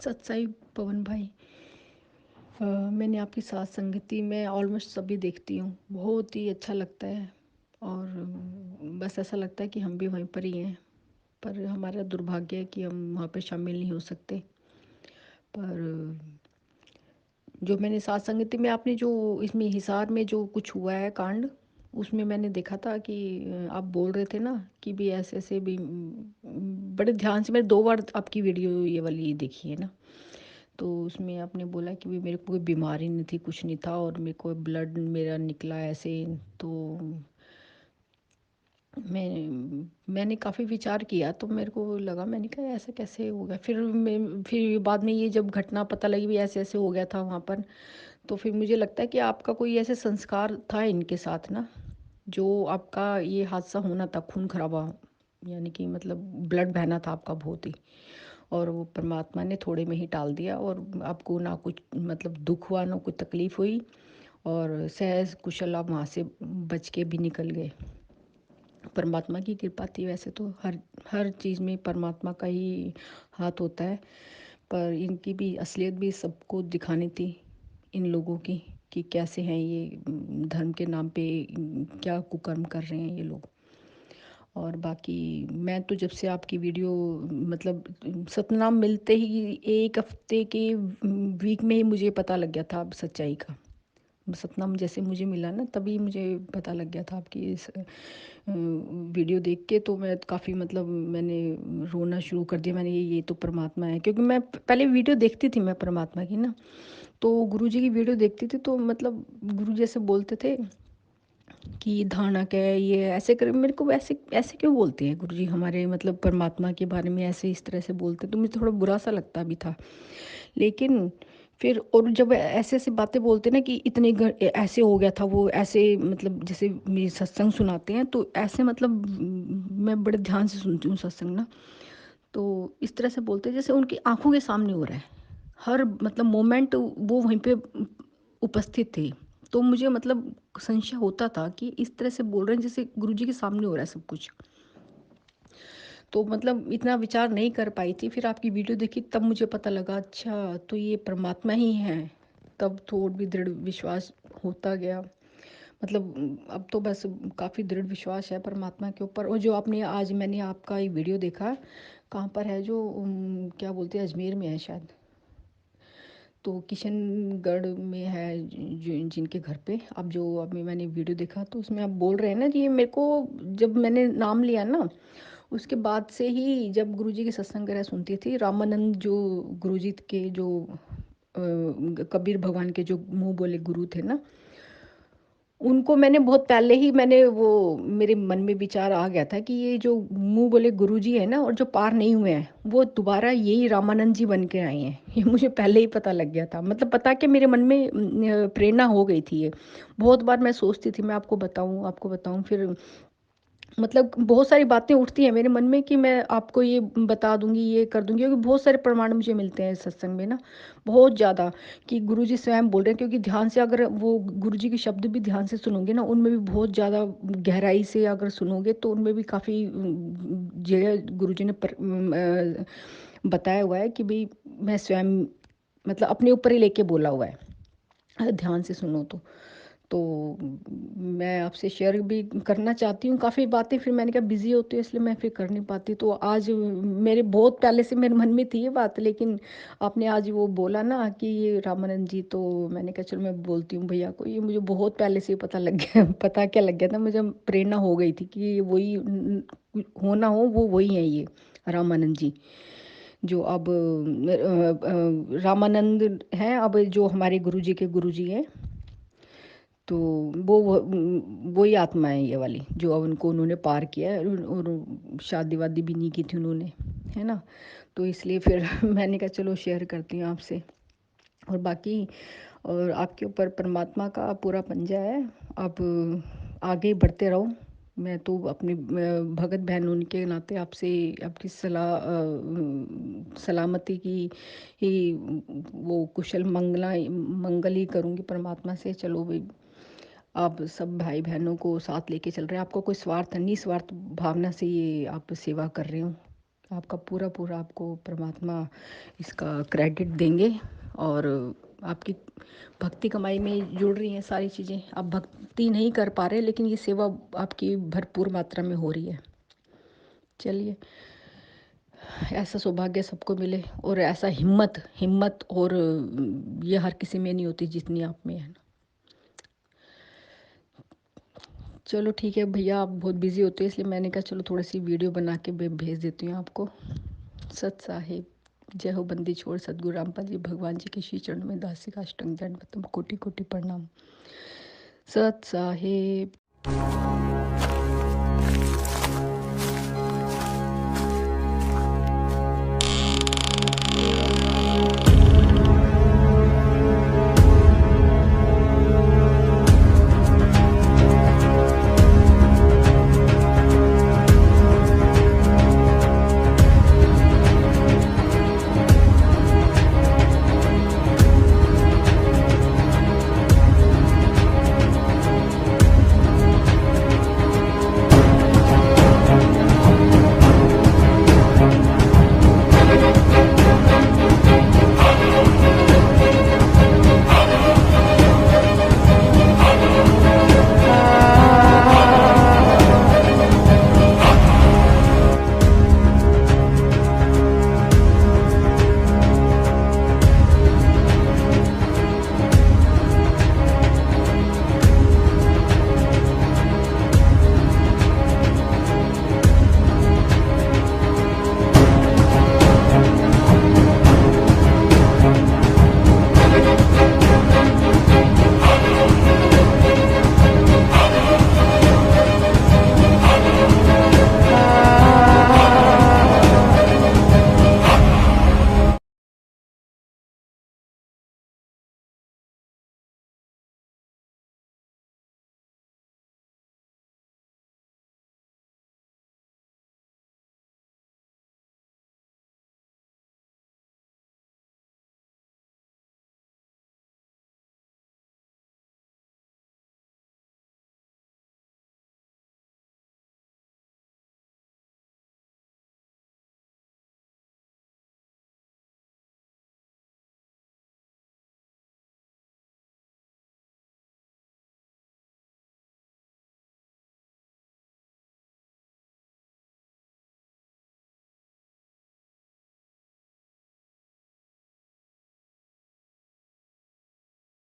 सच्चाई पवन भाई। मैंने आपकी साथ संगति में ऑलमोस्ट सभी देखती हूँ, बहुत ही अच्छा लगता है। और बस ऐसा लगता है कि हम भी वहीं पर ही हैं, पर हमारा दुर्भाग्य है कि हम वहाँ पे शामिल नहीं हो सकते। पर जो मैंने साथ संगति में आपने जो इसमें हिसार में जो कुछ हुआ है कांड, उसमें मैंने देखा था कि आप बोल रहे थे ना कि भी ऐसे ऐसे भी बड़े ध्यान से मैंने 2 बार आपकी वीडियो ये वाली देखी है ना। तो उसमें आपने बोला कि भी मेरे को कोई बीमारी नहीं थी, कुछ नहीं था, और मेरे को ब्लड मेरा निकला ऐसे। तो मैंने काफ़ी विचार किया, तो मेरे को लगा, मैंने कहा ऐसा कैसे हो गया। फिर बाद में ये जब घटना पता लगी भी ऐसे ऐसे हो गया था वहाँ पर, तो फिर मुझे लगता है कि आपका कोई ऐसे संस्कार था इनके साथ ना, जो आपका ये हादसा होना था, खून खराबा, यानी कि मतलब ब्लड बहना था आपका बहुत ही। और वो परमात्मा ने थोड़े में ही टाल दिया, और आपको ना कुछ मतलब दुख हुआ, ना कुछ तकलीफ़ हुई, और सहज कुशल आप वहाँ से बच के भी निकल गए। परमात्मा की कृपा थी। वैसे तो हर हर चीज़ में परमात्मा का ही हाथ होता है, पर इनकी भी असलियत भी सबको दिखानी थी, इन लोगों की, कि कैसे हैं ये, धर्म के नाम पे क्या कुकर्म कर रहे हैं ये लोग। और बाकी मैं तो जब से आपकी वीडियो मतलब सतनाम मिलते ही 1 हफ्ते के वीक में ही मुझे पता लग गया था अब सच्चाई का। सतनाम जैसे मुझे मिला ना, तभी मुझे पता लग गया था आपकी इस वीडियो देख के। तो मैं काफ़ी मतलब मैंने रोना शुरू कर दिया। मैंने ये तो परमात्मा है, क्योंकि मैं पहले वीडियो देखती थी मैं परमात्मा की ना, तो गुरु जी की वीडियो देखती थी, तो मतलब गुरु जैसे बोलते थे कि धानक है, ये ऐसे कर, मेरे को ऐसे ऐसे क्यों बोलते हैं गुरुजी हमारे मतलब परमात्मा के बारे में, ऐसे इस तरह से बोलते हैं, तो मुझे थोड़ा बुरा सा लगता भी था। लेकिन फिर और जब ऐसे ऐसे बातें बोलते ना कि ऐसे हो गया था वो, ऐसे मतलब जैसे मेरी सत्संग सुनाते हैं तो ऐसे मतलब मैं बड़े ध्यान से सुनती हूँ सत्संग ना, तो इस तरह से बोलते हैं जैसे उनकी आंखों के सामने हो रहा है, हर मतलब मोमेंट वो वहीं पे उपस्थित थे। तो मुझे मतलब संशय होता था कि इस तरह से बोल रहे हैं जैसे गुरुजी के सामने हो रहा है सब कुछ। तो मतलब इतना विचार नहीं कर पाई थी, फिर आपकी वीडियो देखी तब मुझे पता लगा, अच्छा तो ये परमात्मा ही हैं। तब तो और भी दृढ़ विश्वास होता गया। मतलब अब तो बस काफ़ी दृढ़ विश्वास है परमात्मा के ऊपर। और जो आपने आज मैंने आपका ये वीडियो देखा, कहाँ पर है जो क्या बोलते हैं, अजमेर में है शायद, तो किशनगढ़ में है, जो जिनके घर पे अब जो अभी मैंने वीडियो देखा, तो उसमें आप बोल रहे हैं ना कि ये मेरे को, जब मैंने नाम लिया ना, उसके बाद से ही जब गुरुजी के सत्संग वगैरह सुनती थी, रामानंद जो गुरुजी के जो कबीर भगवान के जो मुंह बोले गुरु थे ना, उनको मैंने बहुत पहले ही मैंने वो मेरे मन में विचार आ गया था कि ये जो मुंह बोले गुरुजी है ना, और जो पार नहीं हुए हैं, वो दोबारा यही रामानंद जी बन के आए हैं। ये मुझे पहले ही पता लग गया था, मतलब पता कि मेरे मन में प्रेरणा हो गई थी ये। बहुत बार मैं सोचती थी मैं आपको बताऊं, फिर मतलब बहुत सारी बातें उठती हैं मेरे मन में कि मैं आपको ये बता दूंगी, ये कर दूंगी, क्योंकि बहुत सारे प्रमाण मुझे मिलते हैं इस सत्संग में ना, बहुत ज़्यादा, कि गुरुजी स्वयं बोल रहे हैं। क्योंकि ध्यान से अगर वो गुरुजी के शब्द भी ध्यान से सुनोगे ना, उनमें भी बहुत ज़्यादा गहराई से अगर सुनोगे तो उनमें भी काफ़ी जगह गुरुजी ने बताया हुआ है कि भाई मैं स्वयं मतलब अपने ऊपर ही लेके बोला हुआ है, अगर ध्यान से सुनो तो मैं आपसे शेयर भी करना चाहती हूँ काफ़ी बातें, फिर मैंने कहा बिज़ी होती है इसलिए मैं फिर कर नहीं पाती। तो आज मेरे बहुत पहले से मेरे मन में थी ये बात, लेकिन आपने आज वो बोला ना कि ये रामानंद जी, तो मैंने कहा चलो मैं बोलती हूँ भैया को। ये मुझे बहुत पहले से पता लग गया पता क्या लग गया था मुझे, प्रेरणा हो गई थी कि ये वही होना हो वो वही है ये रामानंद जी, जो अब रामानंद हैं, अब जो हमारे गुरुजी के गुरुजी हैं। तो वही आत्मा है ये वाली, जो अब उनको उन्होंने पार किया है, और शादी वादी भी नहीं की थी उन्होंने, है ना। तो इसलिए फिर मैंने कहा चलो शेयर करती हूँ आपसे। और बाकी और आपके ऊपर परमात्मा का पूरा पंजा है। आप आगे बढ़ते रहो। मैं तो अपनी भगत बहन होने के नाते आपसे आपकी सलामती की ही वो कुशल मंगल ही करूँगी परमात्मा से। चलो भाई, आप सब भाई बहनों को साथ लेके चल रहे हैं, आपको कोई स्वार्थ निस्वार्थ भावना से ये आप सेवा कर रहे हो, आपका पूरा पूरा आपको परमात्मा इसका क्रेडिट देंगे। और आपकी भक्ति कमाई में जुड़ रही हैं सारी चीज़ें। आप भक्ति नहीं कर पा रहे, लेकिन ये सेवा आपकी भरपूर मात्रा में हो रही है। चलिए, ऐसा सौभाग्य सबको मिले, और ऐसा हिम्मत हिम्मत और ये हर किसी में नहीं होती जितनी आप में है ना। चलो ठीक है भैया, आप बहुत बिजी होते हैं, इसलिए मैंने कहा चलो थोड़ी सी वीडियो बना के भेज देती हूँ आपको। सत साहिब। जय हो बंदी छोड़ सतगुरु रामपाल जी भगवान जी के श्री चरणों में दासी का अष्टंग दंड कोटि कोटि प्रणाम। सत साहिब।